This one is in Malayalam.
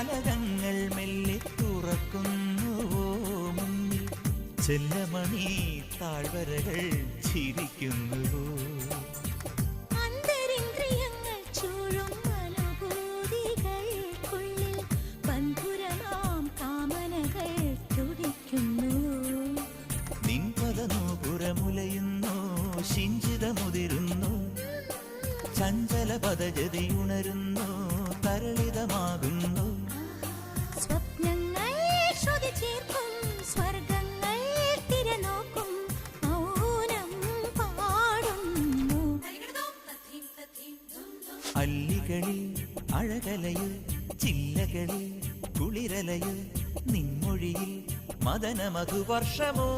ഫലകങ്ങൾ മെല്ലെ തുറക്കുന്നുവോ മുന്നിൽ, ചെല്ലമണി താഴ്വരകൾ ചിരിക്കുന്നുവോ. അന്തരിന്ദ്രിയങ്ങൾ ചൂഴും അനുഭൂതികൾക്കുള്ളിൽ ബന്ധുരമാം കാമനകൾ തുടിക്കുന്നു. നിൻപദനൂപുരമുലയുന്നു, ശിഞ്ചിതമുതിരുന്നു, ചഞ്ചല പദജതി ഉണരുന്നു, തരളിതമാകുന്നു. സ്വപ്നങ്ങൾ ശ്രുതി ചേർക്കും, സ്വർഗങ്ങൾ തിരനോക്കും, മൗനം പാടുന്നു. അല്ലികളിൽ അഴകലയു, ചില്ലകളിൽ കുളിരലയു, നിൻമൊഴിയിൽ മദന മധുവർഷമോ.